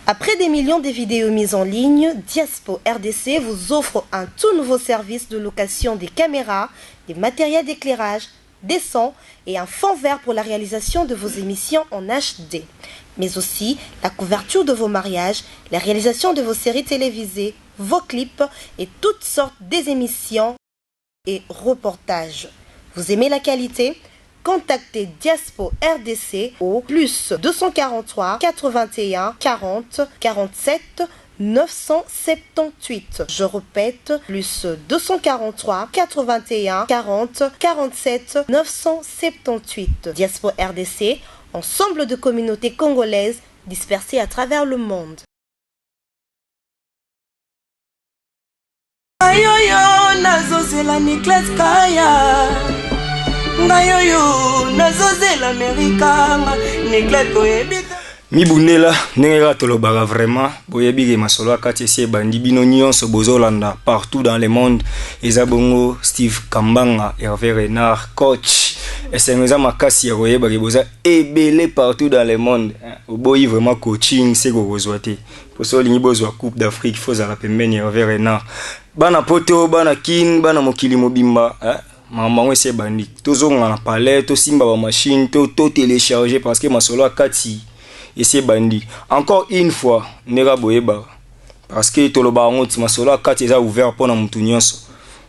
Après des millions de vidéos mises en ligne, Diaspo RDC vous offre un tout nouveau service de location des caméras, des matériels d'éclairage, des sons et un fond vert pour la réalisation de vos émissions en HD. Mais aussi la couverture de vos mariages, la réalisation de vos séries télévisées, vos clips et toutes sortes des émissions et reportages. Vous aimez la qualité? Contactez Diaspo RDC au plus 243 81 40 47 978. Je répète, plus 243 81 40 47 978. Diaspo RDC, ensemble de communautés congolaises dispersées à travers le monde. Mibundela nengera tolobaka vraiment boyebi masolo akati ese bandi bino nyonso bozolanda partout dans le monde ezabongo Steve Kambanga, Hervé Renard, coach esengeza makasi ya koyeba ke boza ebele partout dans le monde oboyi vraiment coaching seko kozwate poso lingi bozwa Coupe d'Afrique fozala pembeni Hervé Renard bana poto bana kin bana mokili mobimba maman ese bandi tozonga na palais to simba ba machine to télécharger parce que masolo akati et c'est bandi. Encore une fois, nera boyeba parce que toloba ngoti masolo akati eza ouvert pour na mutu nyonso.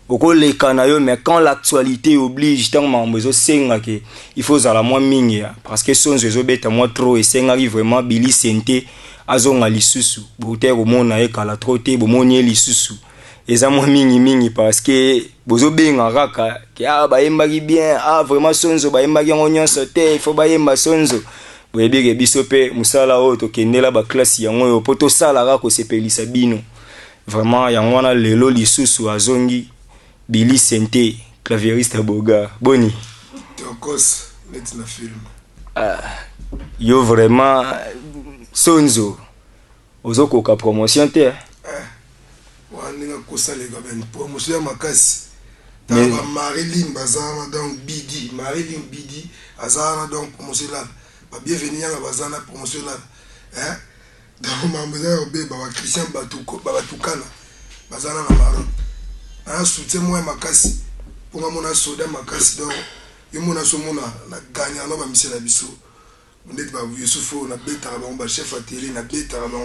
Oko le kanayo mais quand l'actualité oblige tant mambezo senga ke il faut zala moi mingi parce que son zo beta moi trop et senga vraiment Billy Sente azonga lisusu. Bote ko mona e kala trop te bo monye lisusu. Eza moi mingi parce que bozo benga raka ke ba yembaki bien vraiment sonzo ba yembaki nyonso te il faut ba yemba sonzo. Boyebike biso pe musala oyo tokendela ba classe yango yo poto sala ka ko sepelisa bino vraiment yango wana lelo lisusu azongi Billy Sente clavieriste boga boni tokos net na film yo vraiment sonzo ozoko ka promotion te waninga kosalega ben promotion makasi taba Marilyn bazana donc Bidi azana donc promotion là bienvenue à la bazana promotion là donc mambeza obe baba Christian Batuko baba Tukana bazana na Maroc na soutien moi makasi pour mona soda makasi donc yo mona so mona na gagner no ba misela biso ndeti ba Yusufu na beta ba chef atelier na beta ba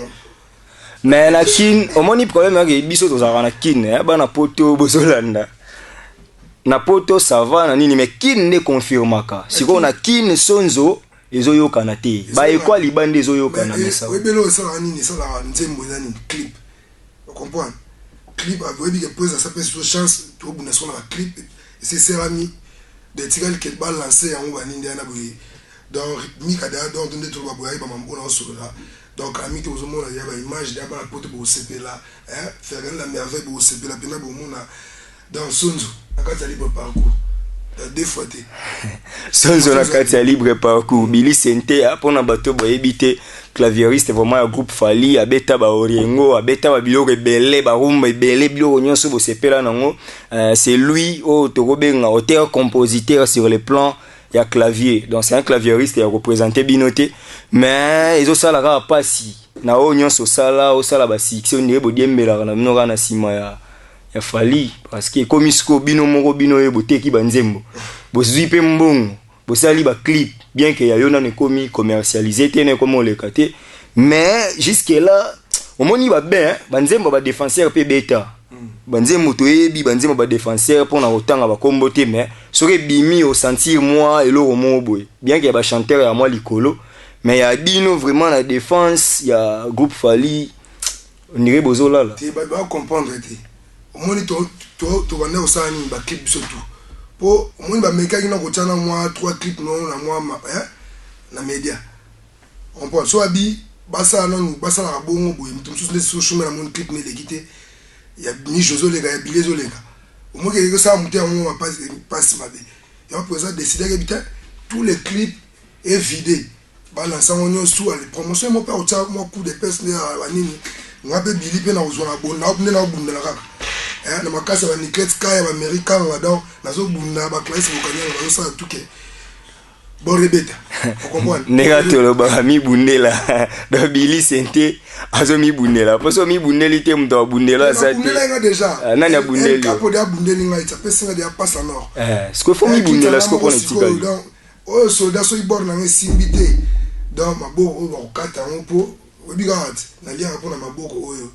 mais la kin omoni problème avec biso tozara na kin bana poto bozolanda na poto ça va na nini mais kin ne confirmaka siko na kin sonzo ezoyoka na te ba ekwa libande ezoyoka na mesa webelo sala nini sala nzembo nani clip vous comprenez clip avec que pose ça peut sur chance to buna sur la clip c'est cérami de tigal que ba lancer en ba nindi na boye donc mika da donc de to ba boye ba mambona sur là donc ami to zo mona ya ba image da ba poto bo CP là faire la merveille bo CP la pena bo mona dans sonzo akata libre parcours deux fois te sonzo na kati ya libre parcours Billy Sente apona bato boyebite clavieriste vraiment ya groupe Fali abeta ba oriengo abeta ba biloko ebele ba rumba ebele biloko nyonso bo sepela nango c'est lui au tokobenga auteur compositeur sur le plan ya clavier donc c'est un claviériste ya représenter binoté mais ezo sala ka pasi na o nyonso sala o sala ba section ne bo diembela na bino kana sima ya Fali parce que comme isko bino moko bino e boteki banzembo bozwi pe mbongo bosali ba clip bien que ya yona ne komi commercialisé te ne comme le kate mais jusque là omoni ba ben banzembo ba défenseur pe beta banzembo to ebi banzembo ba défenseur pour na otanga ba kombo te mais soki bimi au sentir moi eloko mo boy bien que ba chanteur ya moi likolo mais ya bino vraiment la défense ya groupe Fali on dirait bozola là tu vas comprendre te omoni to bande osani ba clip surtout po omoni ba meka kina ko tana moi 3 clips non na moi na media on peut so abi basa non basa la bongo boy mutum so so chuma na mon clip ne lekite ya ni jozo lega ya bilezo lega omoni ke ça muté on va passe mabe et on peut ça décider que putain tous les clips est vidé balance on sous les promotions mon père au moi coup de peste à nini moi be Billy pe na uzona bona na bunda la kaka na makasa ba Niket Kaya ba America donc nazo bunda ba classe bokanya ba so tout que bon rebeta vous comprenez nega tolo ba mi bundela da Billy Sente azo mi bundela poso mi bundeli te mto bundela ça bundela déjà nani bundeli capo de bundeli ngai ça peut singa de passe en or ce que faut mi bundela ce que politique oh soldat so ibor na simbité donc maboko ba kata ngopo obigat na lia pour na maboko oyo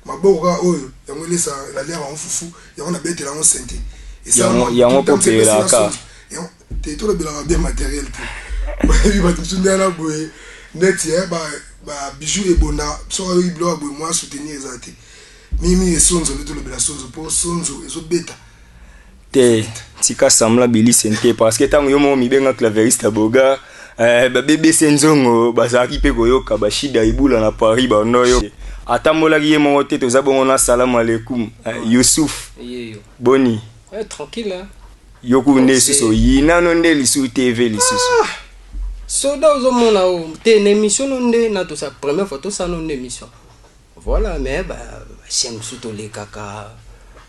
maboko oyo yango lesa na lia ba fufu yango na betela ngo Sente et ça yango popela ka te to le bien matériel il va tout donner la boue net ba bijou et bona so il bloque moi soutenir ezate mimi et sonzo le to le bela sonzo pour sonzo ezo beta te tika samla Billy Sente parce que tango yo mo mi benga claveriste boga ba bébé senzongo bazaki pe koyoka ba shida ibula na Paris ba noyo atamola ki mo te to zabongo na salamu alaikum Youssouf boni tranquille hein yoku nde suso yina no nde lisu TV lisusu soda ozomona o te une émission nde na to sa première photo ça non émission voilà mais ba chaîne suto le kaka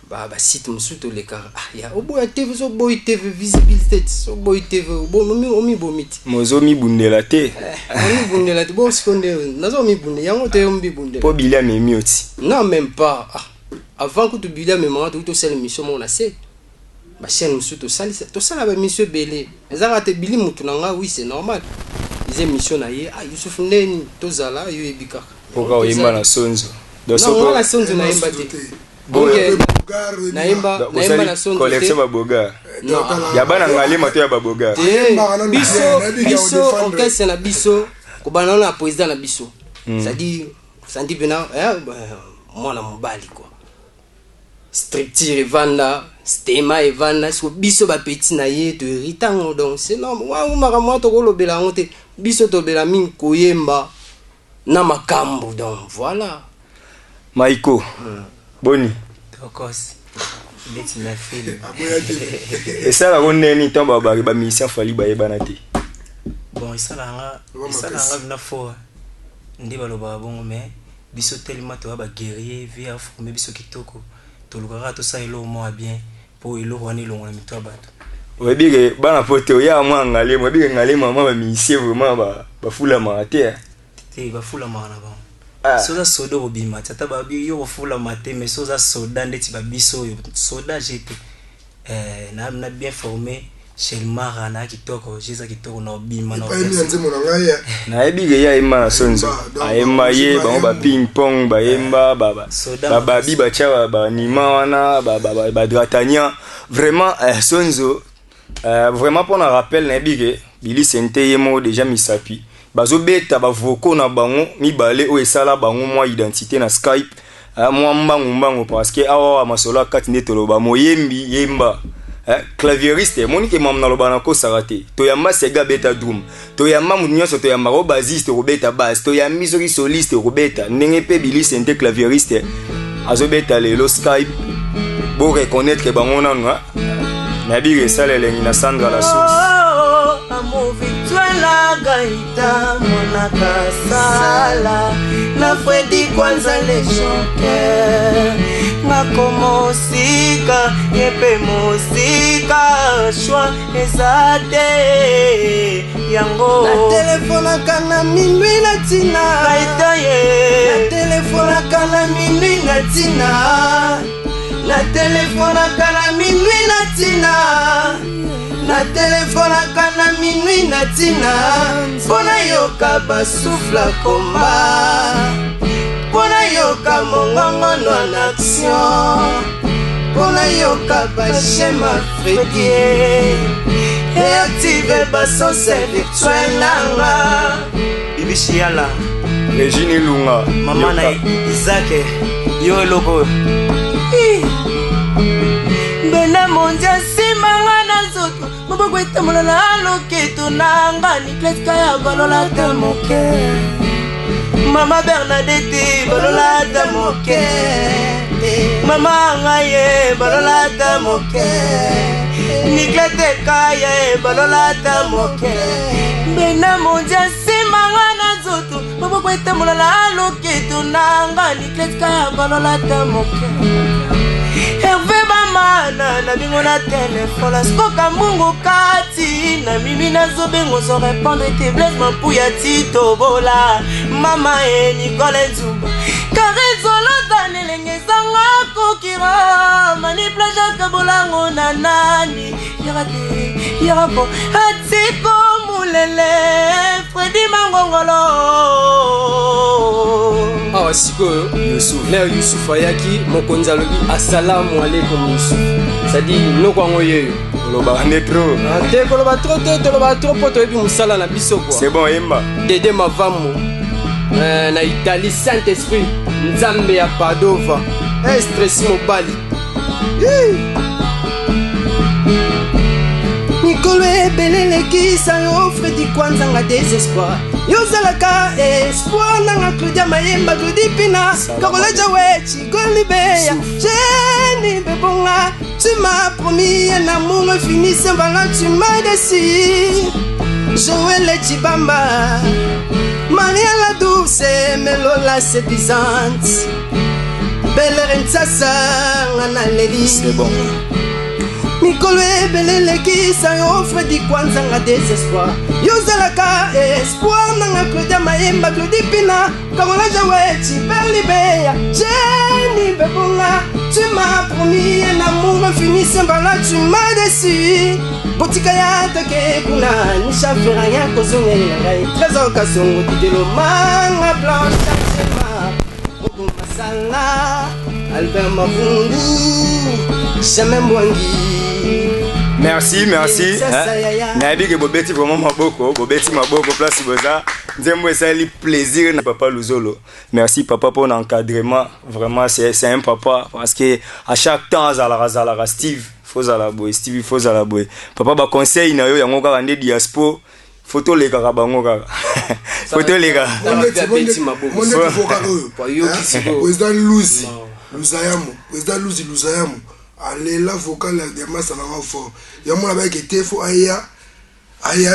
ba site musuto le kaka ya oboya TV so boy TV visibilité so boy TV omi bomiti mozo mi bundela te omi bundela te bo seconde nazo mi bunde yango te omi bundela po bilia memi oti non même pas avant que tu bilia même to sel émission mon assez ma chaîne musuto sali to sala ba monsieur belé ezaka te bili mutu nanga oui c'est normal les émissions na ye Youssouf ndeni to zala yo ebika poka oyimba na sonzo donc non la sonzo na yimba te bonge na yimba na sonzo collection ba boga ya bana ngalema to ya ba boga biso orchestre na biso ko bana na président na biso c'est-à-dire sandi bena mwana mobali quoi structure evanda stema evanda so biso ba petit na ye de ritango donc c'est normal wa mara moi to kolobela ngote biso to bela min koyemba na makambo donc voilà Maiko boni tokos beti na film et ça la roneni tomba ba mission fali ba yebana te bon ça la na fo ndi baloba bongo mais biso tellement to ba guerrier via former biso kitoko to lukara to sa elo mo bien po elo wani longo na mitwa bato webige bana pote ya mwa ngale mo bige ngale mama ba mission vraiment ba fula mate te ba fula mana ba soda soda obima tata ba bi yo fula mate mais soda soda ndeti ba biso yo soda GP na bien formé chez le Marana kitoko jeza kitoko na obima na ebige ya ima sonzo ayemba ye ba ping pong ba yemba baba babi ba cha ba nima wana ba D'Artagnan vraiment sonzo vraiment pour un rappel na ebige Billy Sente yemo déjà misapi bazo beta ba voko na bango mibale o esala bango mwa identité na Skype mwa mbangu parce que awa masolo akati ndetolo ba moyembi yemba clavieriste monike mamna lobana ko sarate to yamba sega beta drum to yamba munyoso to yamba basiste ko beta bass to yamba soki soliste ko beta ndenge pe Billy Sente clavieriste azo beta lelo Skype bo reconnaître que bango nanu na bige sala lengi na Sandra la source amour victoire la gaita monaka sala na Freddy kwanza le chanteur ngako musika yepe musika choix ezate yango na telefona kana minuit na tina gaita ye na telefona kana minuit na tina na telefona kana minuit na tina na telefona kana minuit na tina pona yoka basufla komba pona yoka mongongono en action pona yoka bashema Freddy et active basose virtuel nanga Bibi Chiala Regine Lunga mama na Isaac yo loko bena mondia simanga na zoto maboko etamola na loketo nanga nikletka ya balola te moke mama Bernadette balola te moke mama ngaye balola te moke niklete kaya balola te moke bena mondia simanga na zoto maboko etamola na loketo nanga nikletka ya balola te moke Hervé Bama bana na bingo na telefone spoka mbungu kati na mimi nazobengo zo répondre te Blaise Mampuya Tito Bola mama Nicole Nzumba Karizolo danelenge zanga kokira manipulation kabolango na nani yarabo atiko mulele Freddy Mangongolo awa sikoyo Yusuf ayaki mokonzi alobi assalamu alaikum Yusuf c'est-à-dire noko yango yeyo Koloba netro te koloba trop te toloba trop po toyebi mosala na biso quoi c'est bon yemba Dede Mavamo na Italie Saint-Esprit Nzambe ya Padova stress mobali Mikolo ebelelekisa yo Freddy Kwanzanga désespoir yozalaka espoir nanga Claudia Mayemba Claudie Pina Carola Jawechi Golibeya Jenny Bebonga tu m'as promis un amour infini sans valeur tu m'as déçu Joël Chibamba Maria la douce Melola séduisante Belle Rensasa Ngana Leli c'est bon Mikolo ebelelekisa yo Freddy Kwanzanga désespoir yozalaka espoir nanga Claudia Mayemba Claudie Pina Carola Jawechi Berlibeya Jenny Bebonga tu m'as promis un amour infini sans valeur tu m'as déçu Botika ya take kuna nishafera ya kozongela ngai trésor kasongo titelo manga blanche chema Moku Masala Albert Mavungu Jamais Mwangi Merci. Nabi que Bobeti vraiment maboko, Bobeti maboko place boza. Nzembo esali plaisir na papa Luzolo. Merci papa pour l'encadrement. Vraiment c'est un papa parce que à chaque temps Zalara Steve Stevie faut ala boy. Papa ba conseil na yo yango ka ndé diaspora. Photo les kaka bango kaka. Photo les kaka. Président Luzayamu. Allez la vocale de Massa na fort. Il y a mon avec était faut aya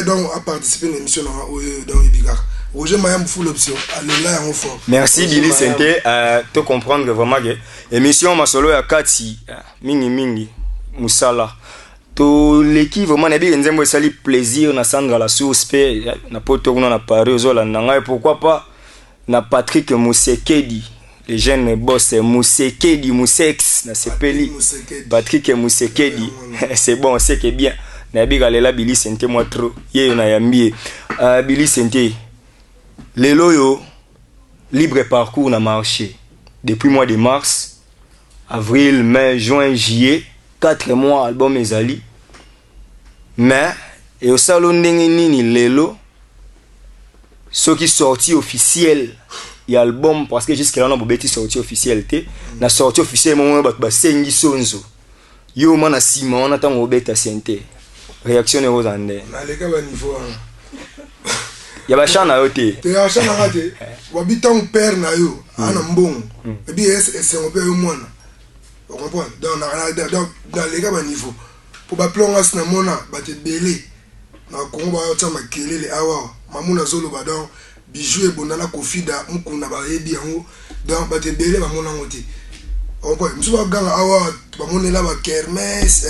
donc à participer à l'émission dans Ibigar. Roger Mayam full option. Allez là en fort. Merci Billy Sente te comprendre vraiment que émission masolo ya kati mingi musala. To l'équipe vraiment na bi nzembo sali plaisir na Sandra la source na poto kuna na Paris ozola nanga et pourquoi pas na Patrick Musekedi. Les jeunes boss Musekedi Musex na sepeli Patrick Musekedi c'est bon c'est que bien na biga lela Billy Sente moi trop ye na yambie Billy Sente les loyo libre parcours na marché depuis mois de mars avril mai juin juillet 4 mois album ezali mais et au salon ndenge nini lelo ce qui sorti officiel y album parce que jusqu'à là on a bobeti sorti officialité na sorti officiel moment ba sengi sonzo yo mana sima on attend obeta sente réaction aux andé na leka ba niveau ya ba chana yote te ya chana ngate wabita un père na yo ana mbongo et bien c'est on peut yo mwana on comprend dans leka ba niveau pour ba plongas na mona ba te belé na kongo ba tama kelele awa mamuna zolo ba donc bijou et bonala kofida mukuna ba yebi yango donc ba te belé ba mona ngoti on peut musu ba ganga awa ba monela ba kermesse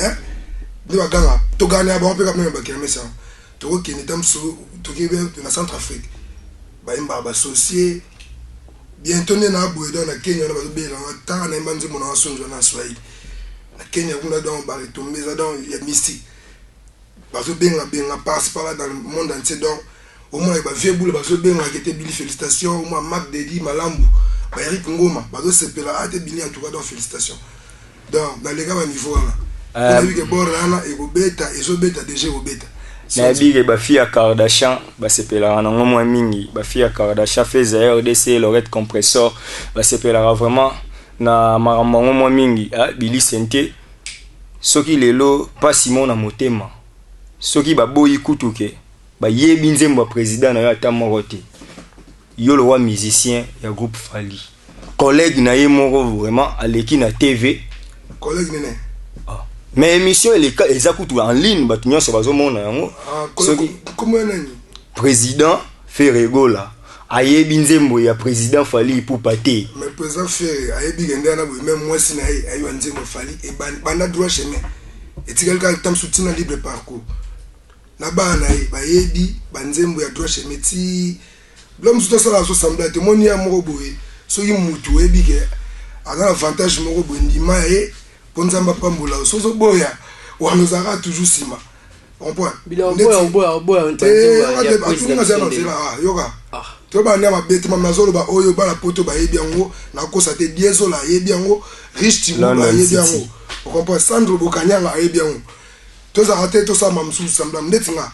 de ba ganga to gana ba on peut même ba kermesse to ki ni tam so to ki na Centrafrique ba imba ba associé bientôt na boye dans na Kenya na ba bela ta na imba nzimo na sonjo na Swahili na Kenya kuna donc ba retomber ça donc il y a mystique ba so benga passe par là dans le monde entier donc au moins il va vieux boule ba so benga qui était Billy félicitations au moins Marc Dedi Malambu ba Eric Ngoma ba so sepela a te Billy en tout cas donc félicitations donc dans les gars niveau là on a vu que borana et go beta et so beta déjà go beta na bige ba fia Kardashian ba sepela na ngomwa mingi ba fia Kardashian fait RDC l'oreille compresseur ba sepela vraiment na marambo ngomwa mingi Billy Sente soki lelo pas Simon na motema soki ba boyi kutuke ba yebi nzembo président na yo atamoko te yo le roi musicien ya groupe Fali collègue na ye moko vraiment aleki na TV collègue nene mais émission les akutu en ligne ba tunyo so bazomona yango soki comment nani président Ferregola ayebi nzembo ya président Fally Ipupa te. Mais président fait ayebi genda na même moi si na ayo nzembo Fally et banda droit chemin et ti quelqu'un tam soutien libre parcours na bana bayebi banzembo ya droit chemin ti l'homme tout ça la so semblait te moni ya moko boye so yi mutu ebi ke ana avantage moko boye ndima e ponzamba pambola so boya wanozaka toujours sima on point boya yoka to ba na mabete mamazolo ba oyo ba la poto ba yebi yango na kosa te dieso la yebi yango riche ba yebi yango on comprend Sandro Bokanyanga yebi yango to za raté to ça mamsu semblant netinga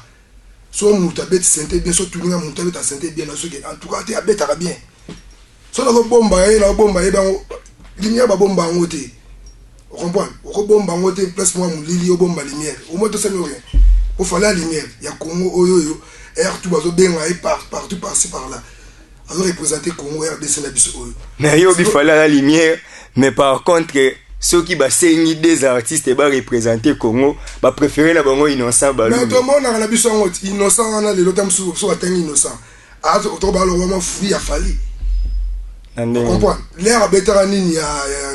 so muta bete sente bien so tuninga muta bete sente bien na so que en tout cas te abeta bien so la bomba yebi yango linia ba bomba yango te on comprend ko bomba yango te plus moi mulili o bomba lumière au moins to ça rien pour faire la lumière ya Congo oyo tout bazo benga partout par-ci par-là. Alors représenter Congo RDC na biso oyo. Mais yo bi fallait la lumière, mais par contre ceux qui ba sengi des artistes ba représenter Congo, ba préférer la bango innocent ba. Mais tout le monde na biso ngo innocent na le lotam so atengi innocent. Ah to ba lo vraiment fui a Fally. Comprends? L'air betara nini ya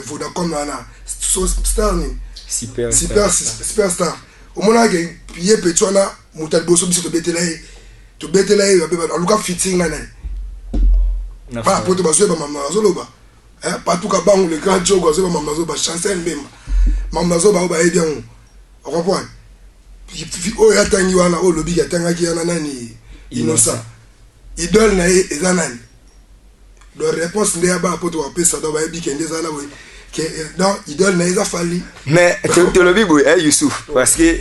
Vodacom na star ni. Superstar. Au moment que pied petona mutal boso biso to betela to betela en luka fitting na pas pour te baser ba mama zoloba pas tout ka bangu le grand joke baser ba mama zoba chancel même mama zoba ba bien on comprend o ya tangi wana o lobi ya tanga ki yana nani innocent idole na ezanani de réponse ndé ba pour to pesa do ba bi kende zana we que non idole na eza Fally mais to lobi boy Youssouf parce que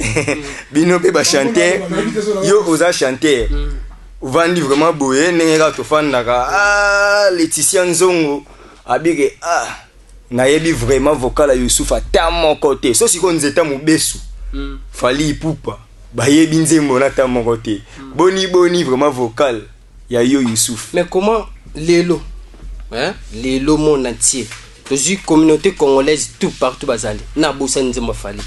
bino pe ba chanter yo oza chanter vandi vraiment boye nenga to fandaka Laetitia Nzongo abige na yebi vraiment vocal Youssouf ata mon côté so siko nzeta mobesu Fally Ipupa ba yebi nzembo na ta mon côté boni vraiment vocal ya yo Youssouf. Mais comment lelo monde entier la communauté congolaise tout partout bazali na bosa nzembo Fally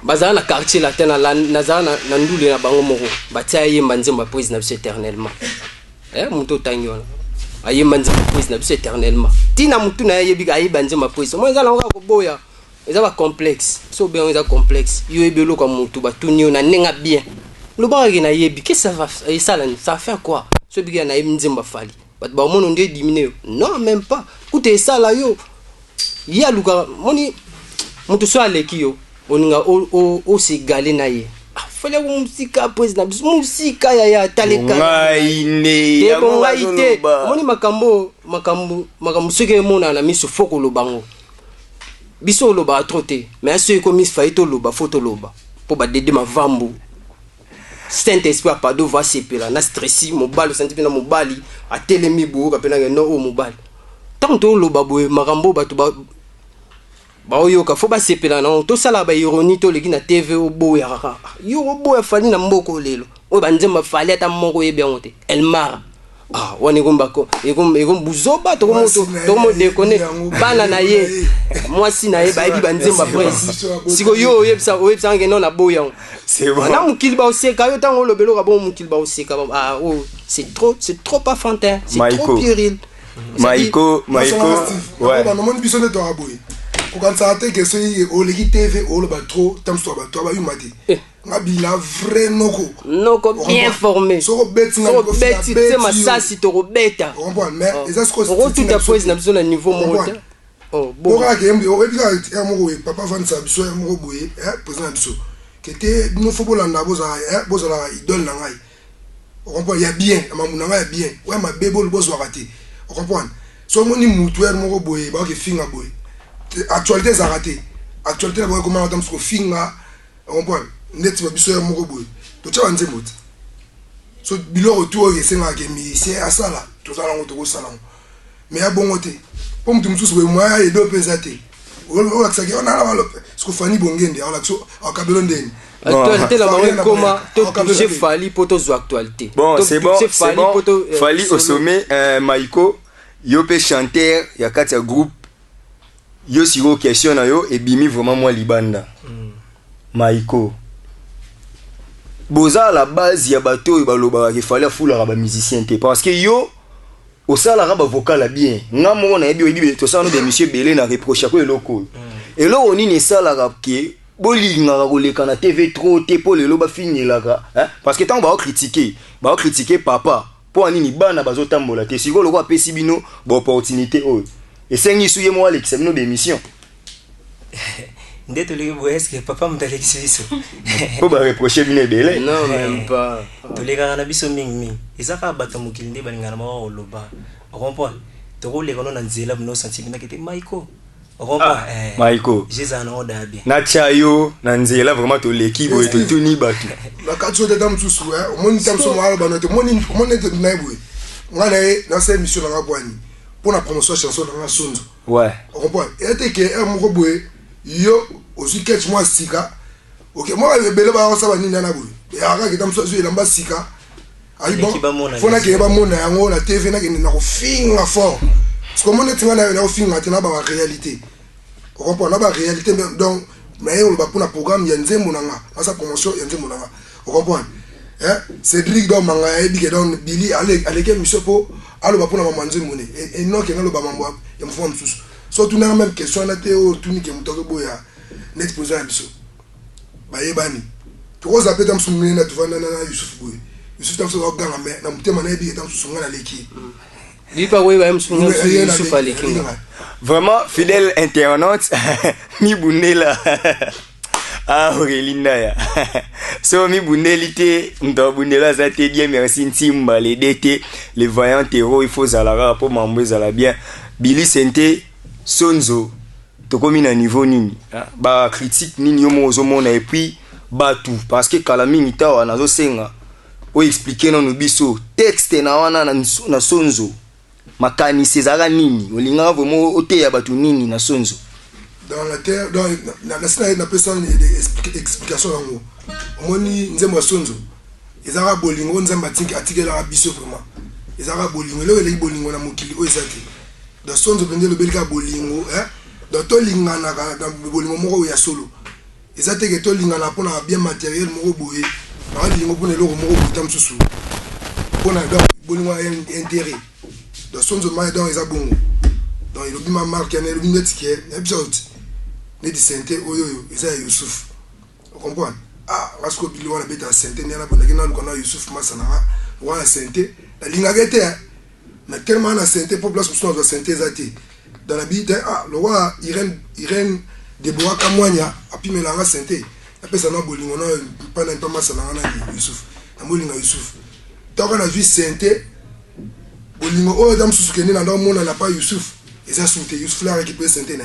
bazala na quartier latin na zana na ndule na bango moko batia yemba nzembo président biso éternellement muto tangiola ayemba nzembo président biso éternellement tina mutu na yebi ayeba nzembo président mo ezala ngako boya ezaba complexe so bien eza complexe yo ebelo kwa mutu batunio na nenga bien lo ba na yebi que ça va ça fait quoi so bien na yebi nzembo Fally bat ba mono ndé diminuer non même pas kute ça là yo ya luka moni mutu so aleki yo oninga o se galé na ye fallait musika président musika ya taleka ngaine ya ngaite moni makambo seke mona na miso foko lo bango biso lo ba troté mais ce ko mis faito lo ba photo lo ba po ba dede mavambu Saint-Esprit pas do va sepela na stressi mobali senti na mobali a telemi bo ka pena no o mobali tanto lo ba boy makambo ba to ba oyo ka fo ba sepela na to sala ba ironie to leki na TV o boya yo o boya Fally na mboko lelo o ba nzemba Fally ata mboko ye bien ote elmar wani gombako egom buzoba to mo déconner bana na ye moi si na ye ba bi ba nzemba presse siko yo yebsa ngeno na boya c'est bon na mukili ba oseka yo tango lobelo ka bon mukili ba oseka c'est trop enfantin c'est trop puéril Maïko ouais ba no mon biso ne to aboy quand ça a été que c'est au ligi TV au le trop tam so ba to ba yumati ngabila vrai noko bien formé so beti c'est ma ça si to robeta on comprend mais les ascos tout à fait na besoin na niveau monté bon ka kembi o redika ya moko papa van sa biso ya moko boye président biso que te no football na boza la idole na ngai on comprend ya bien mamu na ngai ya bien ouais ma bébol bozo raté on comprend so moni mutuer moko boye ba ke finga boye actualité ça raté actualité la comment on ko finga on comprend net ba biso ya moko boye to tsa nzembo so biloko to ke senga ke musicien asala to sala ngo to ko sala mais ya bongo te po mutu mususu boye moya e do pesate o la tsaki on a la lope ce ko Fany bongende on la so akabelo ndeni actualité la bango comment to toucher Fally poto zo actualité bon c'est bon Fally au sommet Maïko yo pe chanteur ya kati ya groupe yo siro question na yo et bimi vraiment moi libanda Maïko boza la base ya bato baloba qu'il fallait fouler ba musicien te parce que yo au sala ba vocal bien ngamo na yebi to ça no de monsieur Belé na reproche ko eloko et là on ni sala ke bolinga ko leka na TV trop te po lelo ba finilaka hein parce que tant ba critiquer papa po nini bana bazotambola te siko loko apesi bino ba opportunité o et sengi suye mo Alex bino de mission ndeto leki bo est-ce que papa mutalekisi biso po ba reprocher bino Belé non même pas toleka na biso mingi ezaka bato mokili nde balinga na mawa oloba comprends toleka na nzela bino sentiment kete Maiko Maiko Jésus na oda bien na chayo na nzela vraiment to l'équipe et to ni batu la katso de dam susu moni tam so mala banote moni te naibwe ngana na cette mission na ngabwani pour la promotion chanson na sonzo ouais on comprend et était que moko boye yo aussi catch moi sika OK moi Belé ba ça ba nini na boye ya ka ke tam so elamba sika ayi bon fona ke ba mona yango na TV na ke na ko finga fort parce que mon etinga na ko finga tena ba réalité on comprend na ba réalité donc mais on va pour un programme ya nzembo nanga asa promotion ya nzembo nanga on comprend hein Cédric do manga e bige don Billy aleke mission po alo ba pour na mama nzembo ne et non ke na lo ba mambo ya mfo msusu so tu na même question na te o tu ni ke mutoko boya net poser biso ba yebani to ko zapeta msumine na tuvana na Yusuf boy Yusuf tam so ganga me na mutema na e bige tam so ngana leki vraiment fidèle internaute mi bunela Auréline ya so mi bunelité ndo bunela za te bien merci ntimba les DT les voyants héros il faut zalara pour mambo la bien Billy Sente Sonzo to komi na niveau nini ba critique nini yo mozo mona et puis ba tout parce que kalami nita wana zo senga o expliquer non biso texte na wana na Sonzo makani sezara nini olinga vraiment oteya batu nini na Sonzo dans la terre dans na personne des explications yango omoni nzembo Sonzo ezara bolingo nzamba atikela biso vraiment ezara bolingo le le bolingo na mokili o ezaki dans Sonzo bende le belika bolingo dans to lingana dans bolingo moko ya solo ezate ke to lingana pona bien matériel moko boye na lingo pona le moko butam susu pona donc bolingo intérêt dans Sonzo mai dans eza bongo donc il obi ma marque na le net qui est episode ne di Sente oyo eza Yusuf on comprend parce que Billy wana beta Sente na la bonaki na lukona Yusuf masana wana Sente la linga gete mais tellement na Sente pour place pour Sente zati dans la bite le roi Irène Deborah Kamwanya api melanga Sente après ça na bolingo na pas na pas masana na Yusuf na bolinga Yusuf tant qu'on a vu Sente bolingo o dam susukeni na ndo mona na pas Yusuf eza sunte Yusuf la récupérer Sente na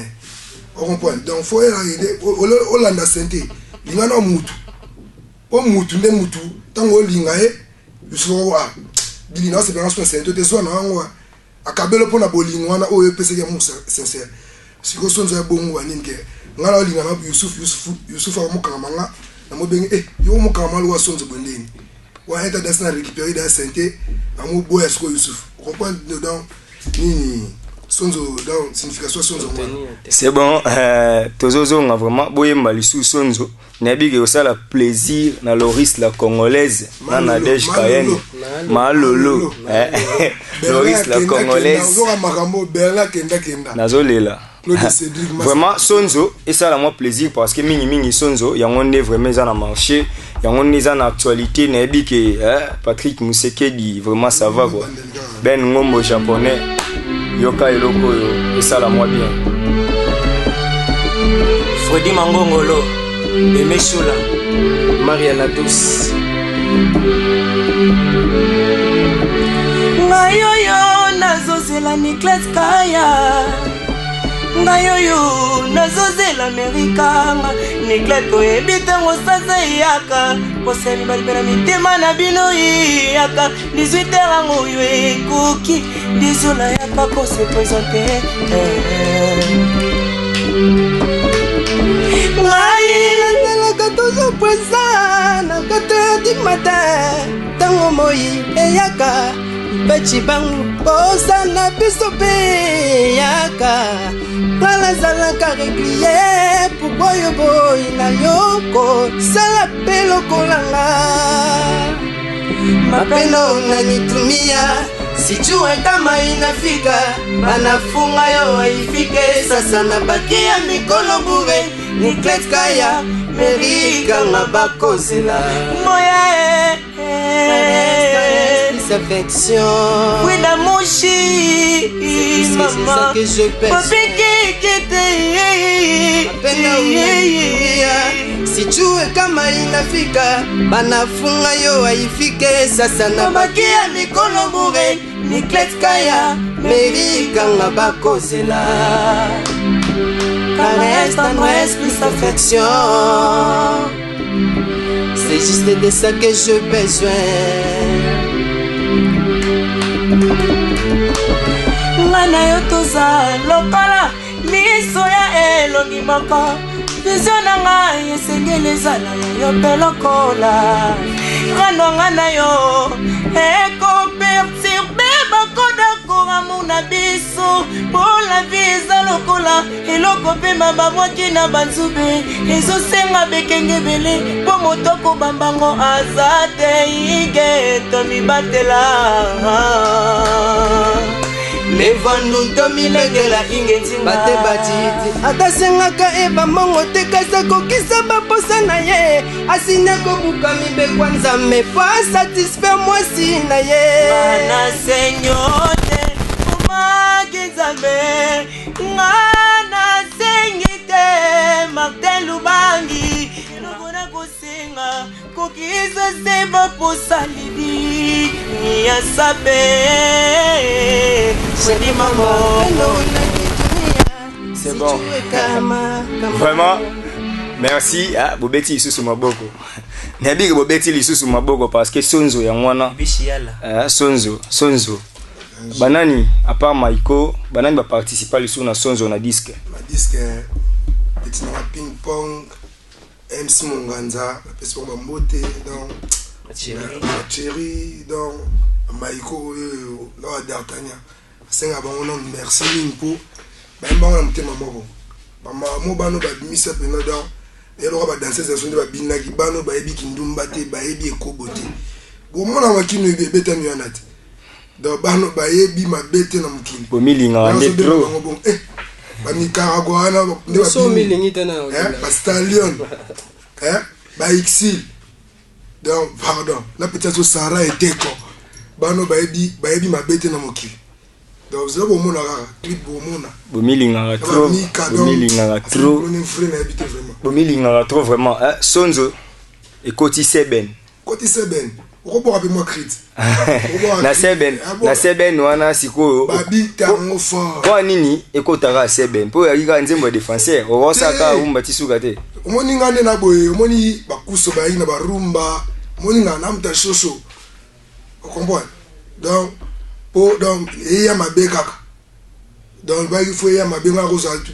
on comprend donc faut aider o landa Sente linga na mutu o mutu nde mutu tango linga Yusuf wa Billy na c'est bien Sente te so na ngo akabelo pona bolingo wana o pese ya musa sincère siko Sonzo ya bongo wa ninke ngala linga na Yusuf a mukanga na mobenge yo mukanga lo wa Sonzo bondeni wa eta desna récupérer da Sente amu boya siko Yusuf on comprend dedans ni Sonzo dans signification Sonzo c'est bon tozozo nga vraiment boyemba lisu Sonzo na bige osala plaisir na Loris la congolaise na Nadège Kayenne malolo Loris la congolaise nazolela vraiment Sonzo et ça la moi plaisir parce que mingi Sonzo yango nde vraiment za na marché yango nde za na actualité na bige Patrick Musekedi vraiment ça va quoi ben ngombo japonais yoka eloko yo et ça la moi bien Fredi Mangongolo Aimé Choula Mariana Douce ngayoyo nazozela Nicolas Kaya ngayoyo nazozela Amerika Nicolas toyebi tango sasa yaka poseli balibela mitema na bino yaka 18h yango yo ekoki dizola yaka ko se présenter toujours présent na 4h du matin tango moi eyaka petit bango posa na biso pe yaka ngala zalaka régulier pour boyo boy na yoko sala pe lokolanga mapendo unanitumia sijue kama inafika banafunga yo haifike sasa nabakia mikono bure ni kletkaya merika ngabakozela moya affection oui la mouchi maman que je pèse sijue kama inafika banafunga yo haifike sasa nabakia mikono bure ni kletkaya merika ngabakozela caresse tendresse plus affection c'est juste de ça que j'ai besoin ngana yo toza lokola miso ya elongi moko vizio na ngai esengeli ezala yo mpe lokola ngano ngana yo ekoperturbe bakodakoramu na biso mpo la vie eza lokola eloko mpe mabamwaki na banzube ezosenga bekenge ebele mpo moto akobambango aza te ige tomibatela levandu tomilengela ingenzinga bate batiti atasengaka eba mongo te kasi kokisa baposa na ye asine kobuka mibekwa nzambe po asatisfaire mwasi na ye bana senyo te omaki nzambe ngana sengi te martin lubangi elokona kosenga kokisa se baposa libi ya sape c'est bon. Vraiment, merci. Ah, Bobeti lisusu maboko. Nabiki Bobeti lisusu maboko parce que Sonzo ya mwana. Sonzo. Banani à part Maiko, banani ba participer lisusu na Sonzo na disque. Na disque petit na ping pong MC Monganza, parce que Mbote donc Thierry donc Maiko là d'Artagnan. Senga bango non merci pour ba mbanga mutema moko ba mo bano ba misa pena dans et lo ba danser ça sonde ba binaki bano ba ebi kindumba te ba ebi ekobote bo mona makino ebe beta mionate donc bano ba ebi mabete na mukini bo milinga ande trop ba Nicaragua na ba so milingi tena ba stallion ba exil donc pardon la petite Sarah et Teko bano ba ebi mabete na mukini. Donc vous avez mon clip bomilinga trop bomilinga trop vraiment Sonzo et Koti Seben oko rappeler moi crit na Seben wana sikoyo babi tango fort kwa nini ekotaka Seben po yaka nzembo défenseur orosaka umba tisuka te omoni ngande na boye omoni bakuso bayi na barumba omoni ngana mta shosho o comprendre donc donc il y a ma béca donc il faut y a ma béca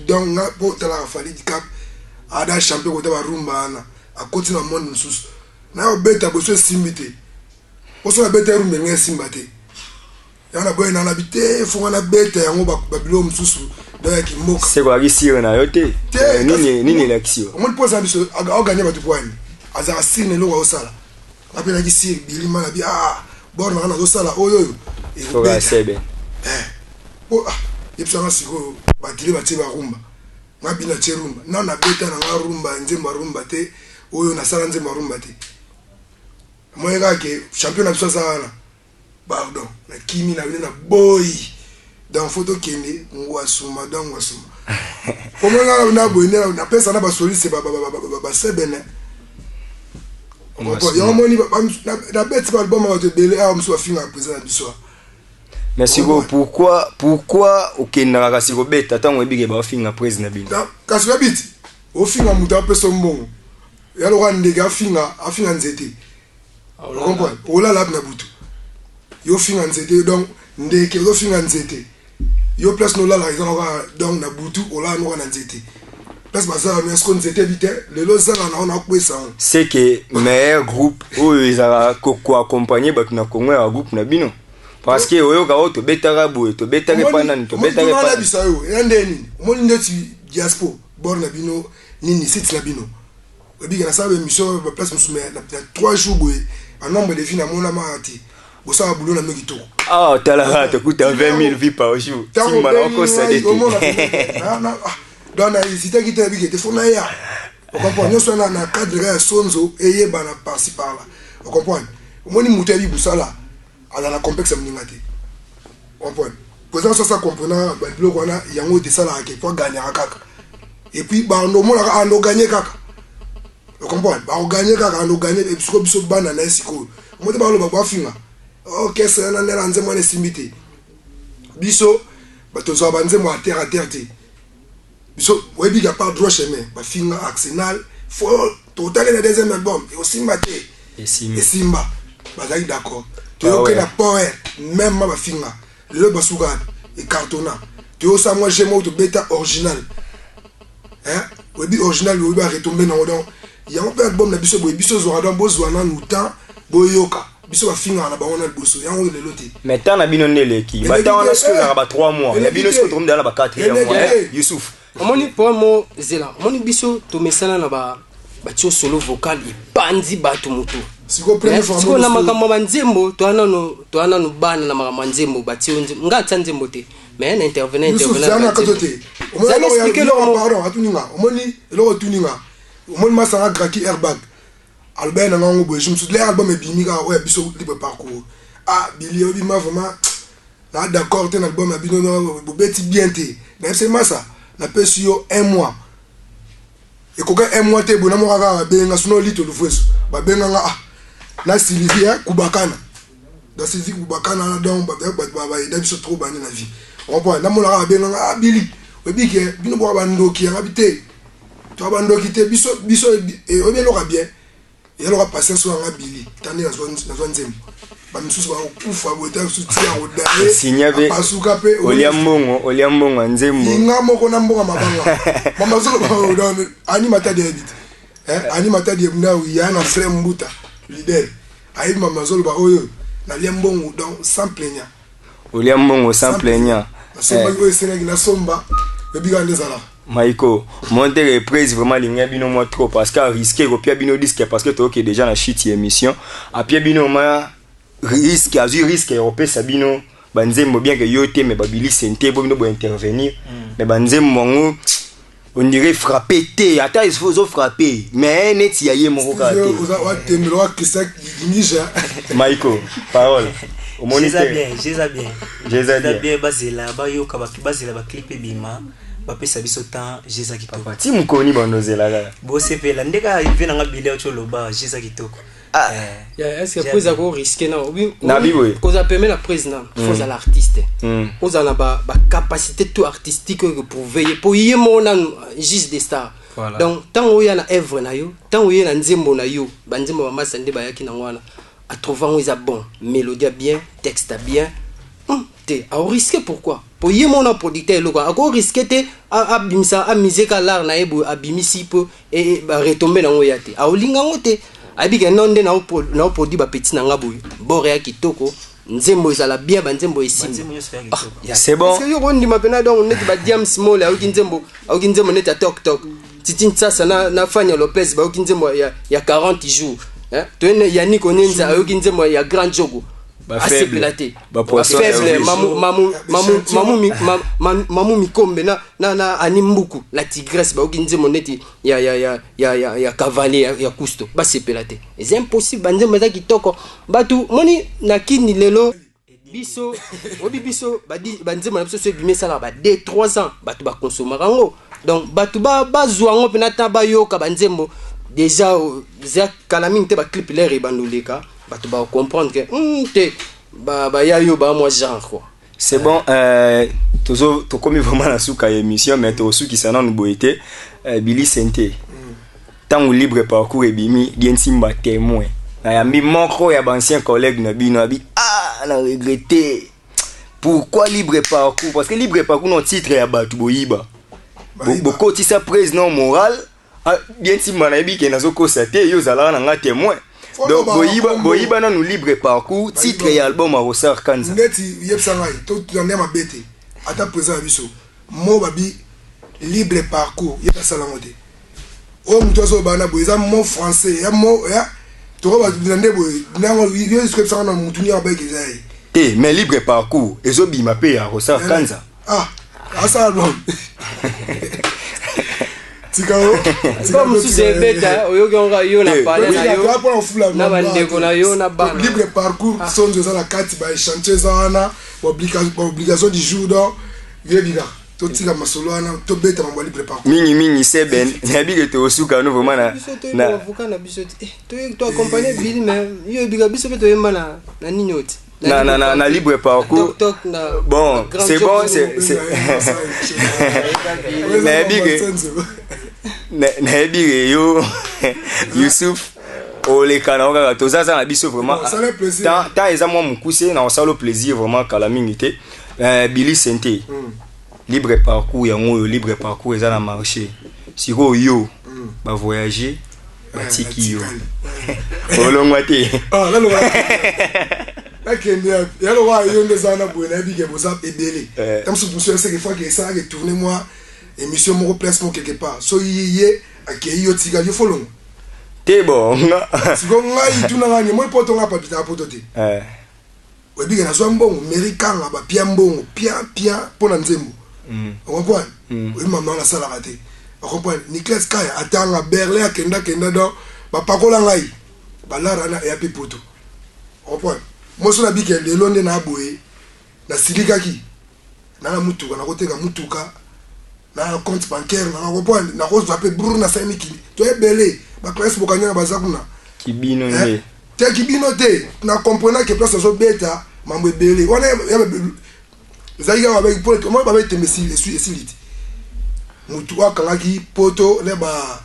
donc pour la fali du cap à da champion côté ba rumba na à côté na monde sous na beta bo so simbité o so beta rumba ngi simbate ya na boy na habité faut na beta yango ba bilo msusu donc ki moka c'est quoi ici on a yote nini l'action on pose un biso a gagner ba tout point azara sine lo wa osala apela ki sir bilima na bi bon na osala oyo faut la Seben yepsanga siko batile batie barumba ngabina cherumba na beta na rumba nzemba rumba te oyo na sala nzemba rumba te moyega ke champion na biso sana pardon na kimi na na boy dans photo kende ngwasuma donc ngwasuma pomona na boy na pesa na ba soliste ba Seben on yo moni na bête ba album ba te délai a mso finga présent biso. Merci beaucoup. Pourquoi okenda kasi kobeta tango ebike ba finga président bino. Kasi babiti o finga muta peso mbongo. Ya lo rande ga finga nzete. On comprend. Ola la na butu. Yo finga nzete donc ndeke yo finga nzete. Yo place no la la donc na butu ola no na nzete. C'est que meilleur groupe où ils ont accompagné na Congo un groupe na bino parce que oyo ka to betara boy to betara pana to betara pana bisayo yandeni moni ndeti diaspora bor na bino nini site na bino oyebi na ça émission ba place musume na 3 jours boye un nombre de filles na mona mati bosala boulot na meki toko tala te coûte 20 000 vues par jour si malako ça dit dans na hésité qui te bi te fona ya on comprend nous sommes na cadre ya sonzo eye bana par-ci par là on comprend moni mutebi busala ala na complexe mningate on comprend posant ça comprenant ba bloc wana yango de sala ke pour gagner kaka et puis ba ndo mona ando gagner kaka on comprend ba gagner kaka ando gagner et puis biso bana na siko mo te ba lo ba finga OK ça na nela nzemo na simité biso ba to zo ba nzemo à terre te biso webi ga pas droit chemin ba finga Arsenal faut total na deuxième album et aussi maté et Simba bazali d'accord tu es na power même ma finga le basuga et cartona tu as ça moi j'aime auto bêta original hein webi original webi a retomber na odon ya un album na biso biso zo radon bozo na nuta boyoka biso ba finga na ba on a boso ya on le loté mais tant na bino neleki ba tant na ce que ba 3 mois ya bino ce que tombe dans ba 4e mois Youssouf omoni pour mo zela omoni biso to mesana na ba tio solo vocal ipandi bato mutu siko premier fois siko na makambo manzembo to ana no bana na makambo manzembo batio nga tsanzembo te mais na intervenant sana katote omoni expliquer le pardon atuninga omoni lo tuninga omoni masanga graki airbag albert na ngango boye jumsu le album ebimika o biso libre parcours Billy obi ma vraiment là d'accord ten album abino no bobeti bien te mais c'est massa na pesio 1 mois et koka 1 mois te bona mo kaka benga suno lito lufueso ba benga nga na Sylvie Kubakana da Sylvie Kubakana na donc ba ida biso trop bani na vie on peut na mo la benga nga Billy obi ke bino bo ba ndoki nga bité to ba ndoki te biso et obi lo ka bien et alors passer sur nga Billy tani na zone nzembo ba misusu ba kufa bota soutien au dare signabe pasuka pe oliambongo nzembo inga moko na mbonga mabanga mama zolo ba don animateur de edit animateur de mna ya na frère Mbuta leader ayi mama zolo ba oyo na liambongo donc sans plaignant oliambongo sans plaignant somba ko sengi na somba bebiga ndezala Maïko, monter les prises vraiment les bino moi trop parce qu'à risquer au pire bino disque parce que toi qui déjà la shit émission à pire bino ma risque à risque européen sabino banzembo bien que yote mais babili senté bino bo intervenir mais banzembo on dirait frapper té attends il faut frapper mais net yaye mon regardé Maïko parole au moniteur bien basela ba yo ka basela ba clip bima bapesa biso temps Jésus kitoko ti mukoni bandozela la bo sepela ndeka ivena nga bile ocho loba Jésus kitoko est-ce que prise ko risquer na bibo ko za permet la président faut à l'artiste on a ba capacité tout artistique pour veiller pour y mona juste des stars donc tant o ya na œuvre na yo tant o ya na nzembo na yo banzembo ba masande ba yaki na ngwana a trouver on is bon mélodie bien texte bien a risqué pourquoi pour y mon producteur le quoi a risqué te a bimisa a musique à l'art na ebo a bimisi po et ba retomber na ngoyate a olinga ngote a bi ke nonde na produit ba petit na ngabo bore ya kitoko nzembo ezala bien ba nzembo esimba c'est bon parce que yo rondi mapena donc net ba diam small a nzembo net a tok tok titin sasa na Fanya Lopez ba nzembo ya 40 jours hein to Yannick Onenza a nzembo ya grand jogo assez platé faible mamu mikombe na animbuku la tigresse ba okinze moneti ya cavalier ya kusto ba c'est platé c'est impossible banze maza kitoko batu moni na kini lelo biso obi biso banze mona biso so bimesa la ba 2-3 ans batu ba consommer rango donc batu ba zwango pena ta ba yoka banzembo déjà za kalaming te ba clip l'air bandoleka tu vas comprendre que ya yo ba moi genre quoi c'est bon to comme vraiment la souka émission mais to souki sana nous boité Billy Senté tant libre parcours et bimi bien simba témoin na yambi moko ya ancien collègue na bino abi na regretter pourquoi libre parcours parce que libre parcours non titre ya batu boyiba boko ti sa président moral bien simba na bi ke nazo ko saté yo zala na nga témoin donc boyiba na nous libre parcours titre et album à Rosar Kanza neti yepsangai to ndema bete ata présent biso mo babi libre parcours yepsa la moté oh mutozo bana boy ça mot français ya mot ya to ba ndande boy nango yo script ça na mutunya abeki zai mais libre parcours ezobi mape ya rosa kanza asa non tikao comme si c'est beta oyo nga yo na parler na yo na bandeko na yo na bana libre parcours sont dans la carte ba chantier ça na obligation du jour donc yebika to tika masolo ana to beta mambo libre parcours mingi seben nabi que to suka no vraiment na avocat na biso to accompagner ville mais yo biga biso to yemba na ninyoti na libre parcours bon c'est bon c'est nabi yo Youssouf ole kana oka to ça na biso vraiment tant eza moi mukuse na osalo plaisir vraiment kala mingi te Billy Sente libre parcours yango libre parcours eza na marché siko yo ba voyager ba tiki yo olongwa te il y a le roi et des années pour une vie qui vous a aidé. Comme si vous savez que fois que ça a tourné moi émission mon replacement quelque part. So yé accueilli au tiga yo follow. T'es bon. Si vous m'avez tout n'avez moi pas ton appât à pototer. Oui bien na so bon américain là ba bien bon bien pour l'anzembo. On comprend. Oui maman la salle raté. On comprend. Nicolas Kaya attend à Berlin kenda do ba pakola ngai. Ba la rana et api poto. On comprend. Moi so na bike lelo nde na boye na silikaki na mutuka na kotenga mutuka na compte bancaire na comprendre na ko zape brur na 5000 to ebele ba classe bokanya bazakuna kibino nde te kibino te na comprendre que place so beta mambo ebele wana ya zaika ba pour moi ba bete mesi esiliti mutuka kangaki poto le ba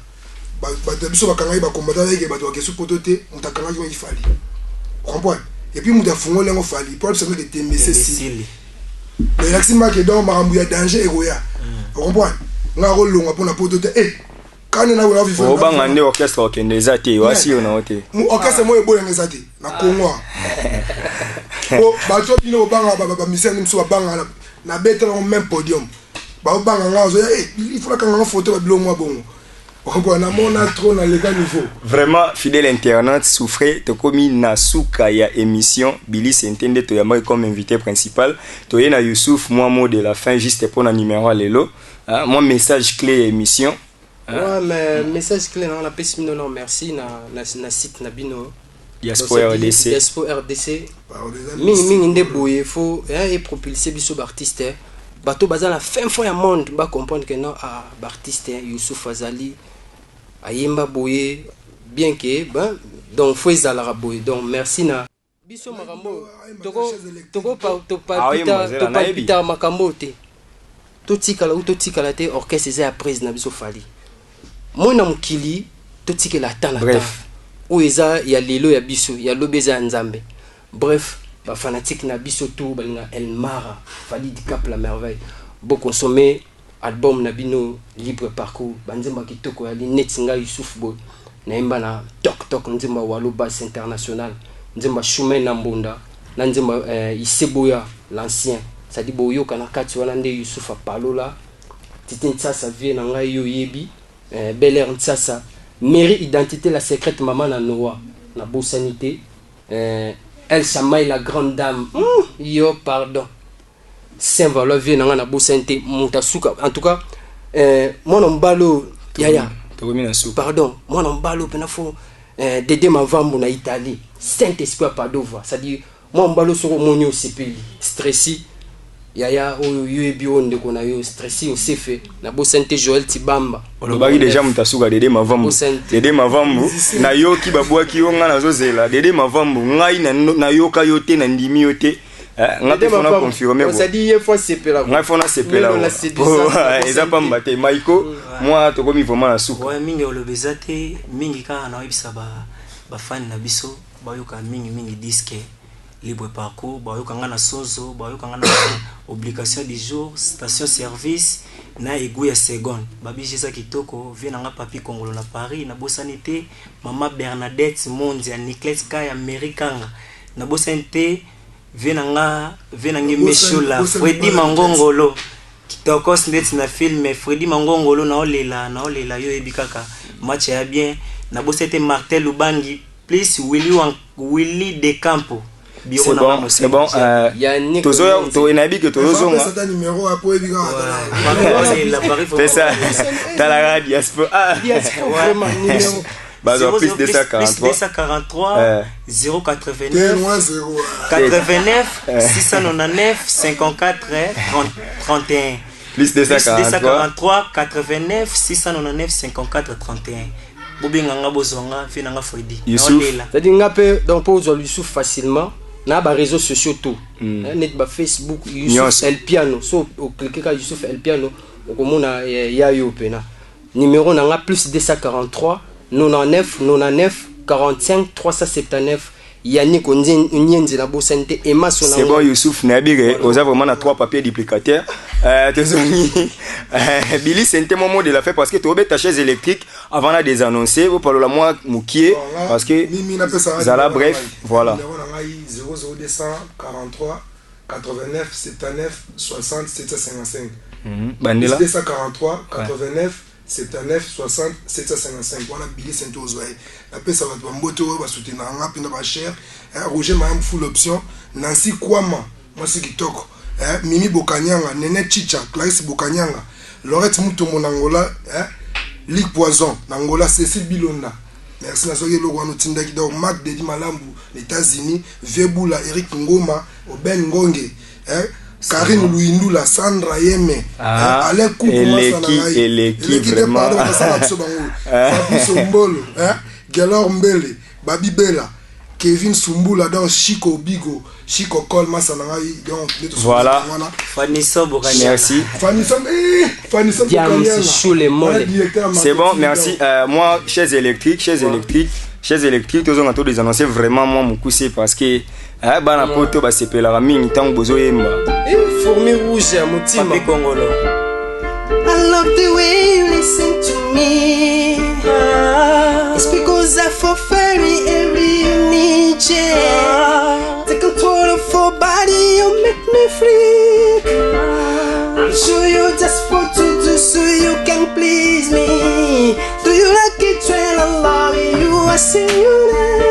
biso bakangaki ba combattant avec ba to kesu poto te mutakangaki wa ifali comprendre. Et puis nous avons fait fali pour se mettre des messieurs mais l'axima que dans marambu ya danger et goya on comprend nga rolonga pour na poto te quand na wala vivre o banga ndi orchestre okende zate wasi ona ote mu orchestre mo eboya ngezate na Congo o ba to bino banga ba mission ni so banga na beta na même podium ba banga nga zo il faut que nga photo ba bilo mo bongo. Vraiment fidèle internaute souffré to komi na suka ya émission Billy Sentende to yamai comme invité principal to yena Youssouf moi mot de la fin juste pour un numéro à lelo mon message clé émission ouais mais message clé non la pesi non merci na site na bino Diaspora RDC mingi nde boye faut et propulser biso artiste bato baza la fin fois ya monde ba comprendre que non artiste Youssouf Azali ayemba boye bien que ben donc faut ezala boye donc merci na biso makambo toko palpita makambo te to tikala te orchestre eza ya prise na biso fali moi na mukili to tikela tana bref o eza ya lelo ya biso ya lobeza nzambe bref ba fanatique na biso tout balinga El Mara fali di Cap la merveille bo consommer album na bino libre parcours banzemba kitoko ya Netinga Youssouf Boy na imba na tok nzemba walo bass international nzemba Chemin na Mbonda na nzemba Iseboya l'ancien ça dit boyo kana kati wana nde Youssouf apalola titin sasa vie na ngai yo yebi Bel Air sasa mairie identité la secrète maman na Noah na bosanité Elle Chamaï la grande dame yo pardon Saint-Valois vient na bosanité mutasuka en tout cas moi non balo yaya pardon moi non balo pena fo Dédé Mavambo na Italie Saint-Esprit Padova ça dit moi mbalo soko monyo sepeli stressé yaya oyo yebi onde kona yo stressé on s'est fait na bosanité Joël Tibamba on bagi déjà mutasuka Dédé Mavambo na yo ki babwa ki yo nga nazozela Dédé Mavambo ngai na yoka yote na ndimi yote ngate fona confirmer bon ça dit il faut sepela ngai fona sepela eza pamba te Maiko moi to komi vraiment na suka ouais mingi olobezate mingi ka na webisa ba fan na biso ba yoka mingi disque libre parcours ba yoka nga na sozo ba yoka nga na obligation du jour station service na ego ya seconde babi jesa kitoko vient nga papi Congolo na Paris na bosanité mama Bernadette Mondia Nicolas Kaya Amerikanga na bosanité venanga Meshola Freddy Mangongolo kitokos ndeti na film Freddy Mangongolo na olela yo ebikaka match ya bien na bosete Martel Lubangi plus Willy De Campo. C'est bon. Tozo to inabi que tozo nga. C'est un numéro à poétique. C'est ça. T'as la radio Vraiment numéro. Plus 243 089 89 699 54 31 plus 243 89 699 54 31 Bobenganga bozonga finanga Freddy. C'est-à-dire ngape donc pour Youssouf facilement na ba réseaux sociaux tout. Net ba Facebook Youssouf El Piano. So cliquer ka Youssouf El Piano okomona ya yo pena. Numéro nanga plus 243 99 45 379. Yannick Onyenzi na bosante Emma Sonanga. C'est bon Youssouf Nabire, on a vraiment 3 papiers duplicataires. Billy c'est un moment de la fait parce que tu as ta chaise électrique avant de les annoncer, vous parlez la moi Moukier parce que Zala bref, voilà. 00243 89 79 60 755. Bandela 243 89 79 60 755. Voilà Billy Saint-Ozoé. Après ça va te mboto va soutenir nga pina ba cher. Roger Mayam full option. Nancy Kwama, moi c'est kitoko. Mimi Bokanyanga, Nene Chicha, Clarisse Bokanyanga, Laurette Mutombo Nangola, Ligue Poison, Nangola, Cécile Bilonda. Merci Nasoye Logwano Tindaki do Marc Dedi Malambu, les États-Unis, Veboula, Eric Ngoma, Oben Ngonge, Karine Louindula, Sandra Yeme, Alain Koukouma Sanangaï, l'équipe vraiment. Fabrice Mbolo, Gelor Mbele, Babi Bella, Kevin Sumbula dans Chico Bigo, Chico Colma Sanangaï, voilà. Fanissa Bokanyanga. Merci. Fanissa Bokanyanga. C'est bon, merci. Moi, chaise électrique, tous on a tous des annoncés vraiment moi mon coup c'est parce que bana poto ba sepela mingi tango bozo yemba. Fourmi rouge à Mutima. Papi Congolo. I love the way you listen to me. It's because I feel very unique. Take control of your body, you make me free. I'm sure you just want to do so you can please me. Do you like it when I love you? I sing your name.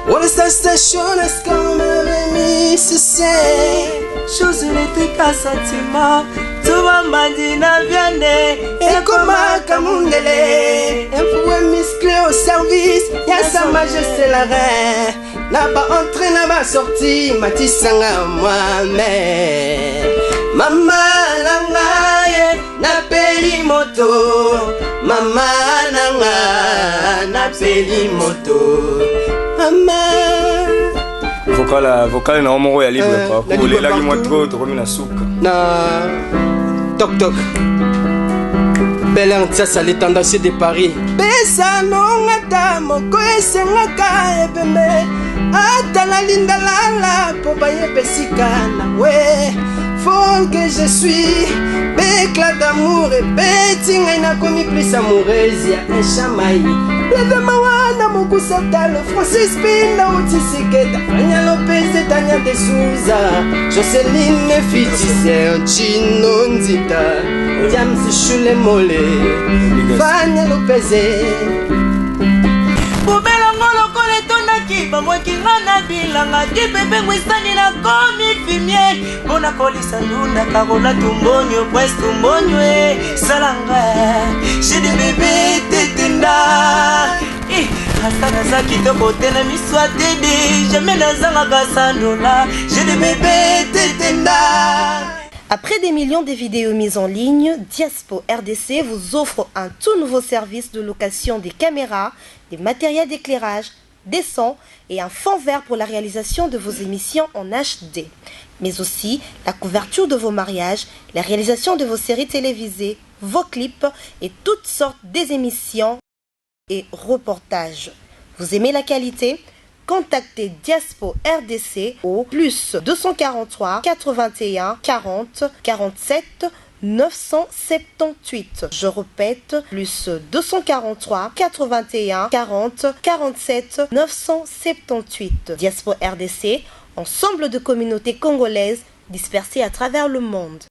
What is that station that's come avec me to say? Chose électrique à sentiment. Tuba mandina viande. Et comme à Kamundele. Un musclé au service. Y'a sa majesté la reine. N'a-bas entré, n'a-bas sorti. Matisanga moi-même. Mama nanga napeli moto. Mama nanga napeli moto. Mama vocal na omoro ya libre pa ko lela ki moi trop na souka na toc toc Belen ça les tendancieux de Paris. Pesa no ngata moko esengaka ebembe. Ata la linda lala po baye pesika na we. Folle que je suis, béclat d'amour et petit n'a commis plus amoureuse y'a un chamaï. Le mawana moku sata le Francis Pina Otisiketa Fania Lopez et Tania de Souza Jocelyne Fiti c'est un chino nzita Diam si chule mole Fania Lopez Bobela ngolo kole tonaki Bamweki ngana bilanga Kipepe ngwisani na komi fimie Bona kolisa ndunda kagola tumbonyo Pwes tumbonyo salanga Shidi bebe tetenda Asana za kitoko tena miswa tede Jamais nazanga kasandola Shidi bebe tetenda. Après des millions de vidéos mises en ligne, Diaspo RDC vous offre un tout nouveau service de location des caméras, des matériels d'éclairage, des sons et un fond vert pour la réalisation de vos émissions en HD. Mais aussi la couverture de vos mariages, la réalisation de vos séries télévisées, vos clips et toutes sortes des émissions et reportages. Vous aimez la qualité ? Contactez Diaspo RDC au plus 243 81 40 47 978. Je répète, plus 243 81 40 47 978. Diaspo RDC, ensemble de communautés congolaises dispersées à travers le monde.